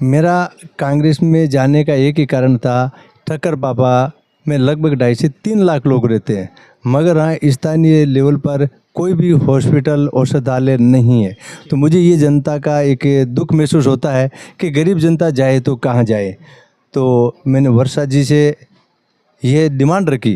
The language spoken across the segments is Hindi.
मेरा कांग्रेस में जाने का एक ही कारण था, ठक्कर पापा में लगभग 2.5 से 3 लाख लोग रहते हैं, मगर हाँ स्थानीय लेवल पर कोई भी हॉस्पिटल औषधालय नहीं है। तो मुझे ये जनता का एक दुख महसूस होता है कि गरीब जनता जाए तो कहाँ जाए। तो मैंने वर्षा जी से ये डिमांड रखी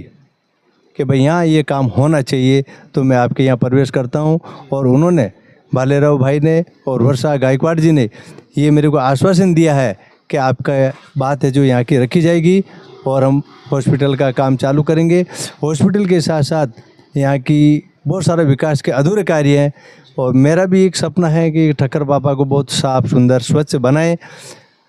कि भाई यहाँ ये काम होना चाहिए, तो मैं आपके यहाँ प्रवेश करता हूँ। और उन्होंने, भालेराव भाई ने और वर्षा गायकवाड़ जी ने ये मेरे को आश्वासन दिया है कि आपका बात है जो यहाँ की रखी जाएगी और हम हॉस्पिटल का काम चालू करेंगे। हॉस्पिटल के साथ साथ यहाँ की बहुत सारे विकास के अधूरे कार्य हैं और मेरा भी एक सपना है कि ठक्कर पापा को बहुत साफ सुंदर स्वच्छ बनाएं,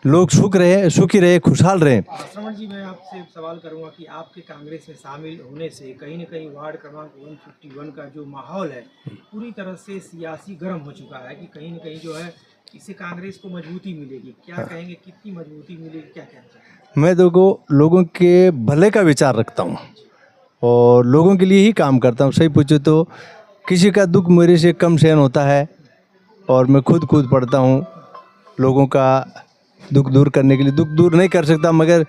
लोग सुखी रहे, खुशहाल रहें। श्रवण जी, मैं आपसे एक सवाल करूंगा कि आपके कांग्रेस में शामिल होने से कहीं न कहीं वार्ड क्रमांक 151 का जो माहौल है पूरी तरह से सियासी गर्म हो चुका है कि कहीं न कहीं जो है इससे कांग्रेस को मजबूती मिलेगी। क्या कहेंगे, कितनी मजबूती मिलेगी, क्या कहना चाहेंगे? मैं देखो लोगों के भले का विचार रखता हूँ और लोगों के लिए ही काम करता हूँ। सही पूछो तो किसी का दुख मेरे से कम सहन होता है और मैं खुद पढ़ता हूँ। लोगों का दुख दूर करने के लिए, दुख दूर नहीं कर सकता, मगर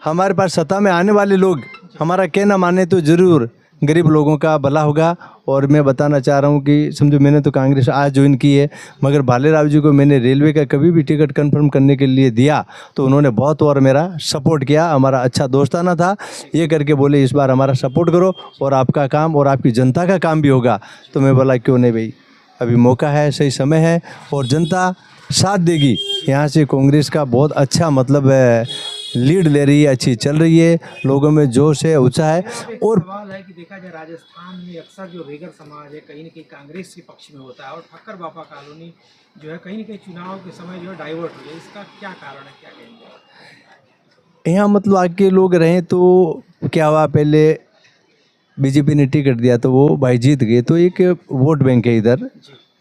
हमारे पास सत्ता में आने वाले लोग हमारा कहना माने तो ज़रूर गरीब लोगों का भला होगा। और मैं बताना चाह रहा हूँ कि समझो मैंने तो कांग्रेस आज ज्वाइन की है, मगर भालेराव जी को मैंने रेलवे का कभी भी टिकट कंफर्म करने के लिए दिया तो उन्होंने बहुत और मेरा सपोर्ट किया। हमारा अच्छा दोस्ताना था, ये करके बोले इस बार हमारा सपोर्ट करो और आपका काम और आपकी जनता का काम भी होगा। तो मैं बोला क्यों नहीं भाई, अभी मौका है, सही समय है और जनता साथ देगी। यहाँ से कांग्रेस का बहुत अच्छा मतलब लीड ले रही है, अच्छी चल रही है, लोगों में जोश है, उत्साह है। और सवाल है कि देखा जाए राजस्थान में अक्सर जो रेगर समाज है कहीं न कहीं कांग्रेस के पक्ष में होता है और ठक्कर बापा कॉलोनी जो है कहीं न कहीं चुनाव के समय जो है डाइवर्ट हो जाए, इसका क्या कारण है, क्या कहेंगे? यहाँ मतलब आके लोग रहें तो क्या हुआ, पहले बीजेपी ने टिकट दिया तो वो भाई जीत गए, तो एक वोट बैंक है इधर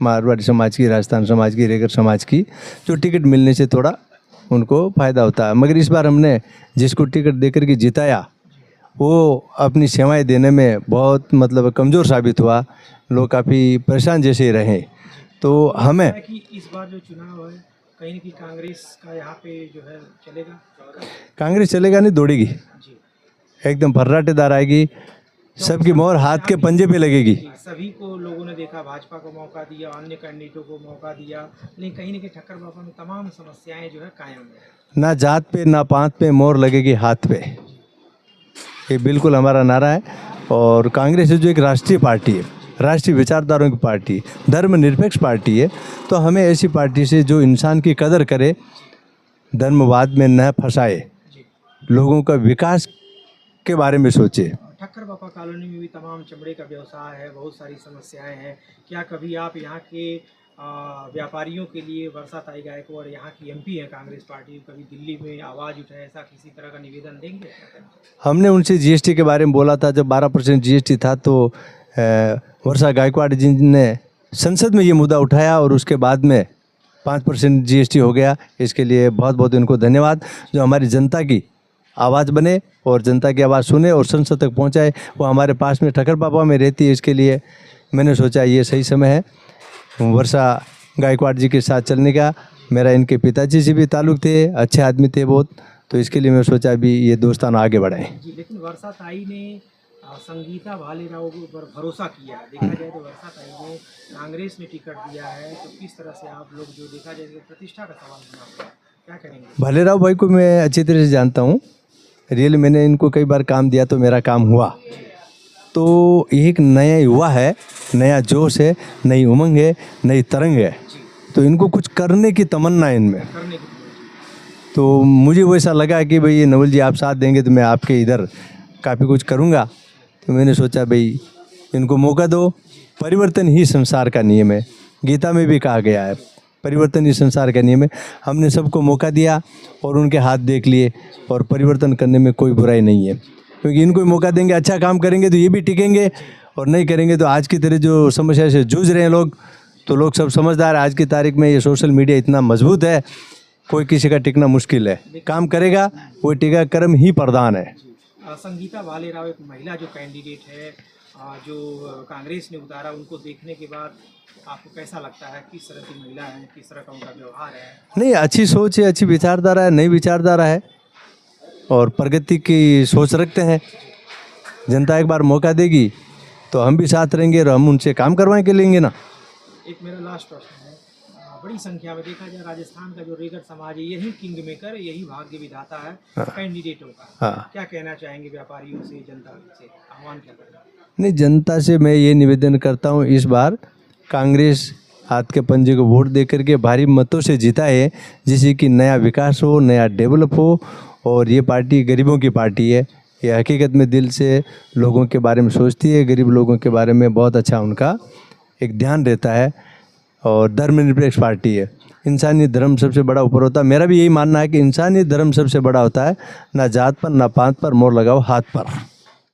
मारवाड़ी समाज की, राजस्थान समाज की, रेगर समाज की, जो टिकट मिलने से थोड़ा उनको फ़ायदा होता है। मगर इस बार हमने जिसको टिकट देकर के जिताया वो अपनी सेवाएं देने में बहुत मतलब कमज़ोर साबित हुआ, लोग काफ़ी परेशान जैसे रहे। तो हमें कि इस बार जो चुनाव है कहीं न कहीं कांग्रेस का यहाँ पे जो है चलेगा। कांग्रेस चलेगा नहीं, दौड़ेगी, जी, एकदम फर्राटेदार आएगी, सबकी मोहर हाथ के पंजे पे लगेगी। सभी को लोगों ने देखा, भाजपा को मौका दिया, अन्य कैंडिडेटों को मौका दिया, लेकिन कहीं न कहीं ठक्कर बापा में तमाम समस्याएं जो है कायम है। ना जात पे ना पात पे, मोहर लगेगी हाथ पे, ये बिल्कुल हमारा नारा है। और कांग्रेस जो एक राष्ट्रीय पार्टी है, राष्ट्रीय विचारधाराओं की पार्टी, धर्मनिरपेक्ष पार्टी है, तो हमें ऐसी पार्टी से जो इंसान की कदर करे, धर्मवाद में न फंसाए, लोगों का विकास के बारे में सोचे। ठक्कर बापा कॉलोनी में भी तमाम चमड़े का व्यवसाय है, बहुत सारी समस्याएं हैं। क्या कभी आप यहाँ के व्यापारियों के लिए, वर्षा ताई गायकवाड़ यहाँ की एमपी है कांग्रेस पार्टी, कभी दिल्ली में आवाज़ उठाए, ऐसा किसी तरह का निवेदन देंगे? हमने उनसे जीएसटी के बारे में बोला था, जब 12% जीएसटी था तो वर्षा गायकवाड़ जी ने संसद में ये मुद्दा उठाया और उसके बाद में 5% जीएसटी हो गया। इसके लिए बहुत बहुत इनको धन्यवाद, जो हमारी जनता की आवाज़ बने और जनता की आवाज़ सुने और संसद तक पहुंचाए। वो हमारे पास में ठक्कर पापा में रहती है, इसके लिए मैंने सोचा ये सही समय है वर्षा गायकवाड़ जी के साथ चलने का। मेरा इनके पिताजी से भी ताल्लुक़ थे, अच्छे आदमी थे बहुत, तो इसके लिए मैं सोचा अभी ये दोस्ताना आगे बढ़ाएं। जी, लेकिन वर्षा ताई ने संगीता भालेराव के ऊपर भरोसा किया है। देखा जाए तो वर्षा ताई ने कांग्रेस में टिकट दिया है, तो किस तरह से आप लोग जो देखा जाए प्रतिष्ठा का सवाल बना, क्या करेंगे? भालेराव भाई को मैं अच्छी तरह से जानता हूँ, रियल मैंने इनको कई बार काम दिया तो मेरा काम हुआ। तो ये एक नया युवा है, नया जोश है, नई उमंग है, नई तरंग है, तो इनको कुछ करने की तमन्ना है इनमें। करने की तो मुझे वैसा लगा कि भाई ये नवल जी आप साथ देंगे तो मैं आपके इधर काफ़ी कुछ करूँगा। तो मैंने सोचा भाई इनको मौका दो, परिवर्तन ही संसार का नियम है, गीता में भी कहा गया है परिवर्तन ही संसार का नियम है। हमने सबको मौका दिया और उनके हाथ देख लिए, और परिवर्तन करने में कोई बुराई नहीं है, क्योंकि इनको मौका देंगे, अच्छा काम करेंगे तो ये भी टिकेंगे, और नहीं करेंगे तो आज की तरह जो समस्या से जूझ रहे हैं लोग, तो लोग सब समझदार। आज की तारीख में ये सोशल मीडिया इतना मजबूत है, कोई किसी का टिकना मुश्किल है, काम करेगा वो टिका, कर्म ही प्रधान है। संगीता भालेराव एक महिला जो कैंडिडेट है, जो कांग्रेस ने उतारा उनको देखने के बाद आपको कैसा लगता है, किस तरह की महिला है, किस तरह का उनका व्यवहार है? नहीं, अच्छी सोच है, अच्छी विचारधारा है, नई विचारधारा है और प्रगति की सोच रखते हैं। जनता एक बार मौका देगी तो हम भी साथ रहेंगे और हम उनसे काम करवाएं के लेंगे ना। एक मेरा लास्ट प्रश्न है, बड़ी संख्या में देखा जाए राजस्थान का जो रेगड़ समाज है यही किंग मेकर, यही भाग्य विधाता है कैंडिडेटों का। हाँ। क्या कहना चाहेंगे व्यापारियों से, जनता से आह्वान क्या करेंगे? नहीं, जनता से मैं ये निवेदन करता हूँ, इस बार कांग्रेस हाथ के पंजे को वोट दे करके भारी मतों से जीता है, जिससे कि नया विकास हो, नया डेवलप हो। और ये पार्टी गरीबों की पार्टी है, ये हकीकत में दिल से लोगों के बारे में सोचती है, गरीब लोगों के बारे में बहुत अच्छा उनका एक ध्यान रहता है और धर्मनिरपेक्ष पार्टी है। इंसानी धर्म सबसे बड़ा ऊपर होता है। मेरा भी यही मानना है कि इंसानी धर्म सबसे बड़ा होता है, ना जात पर, ना पात पर, मोर लगाओ हाथ पर।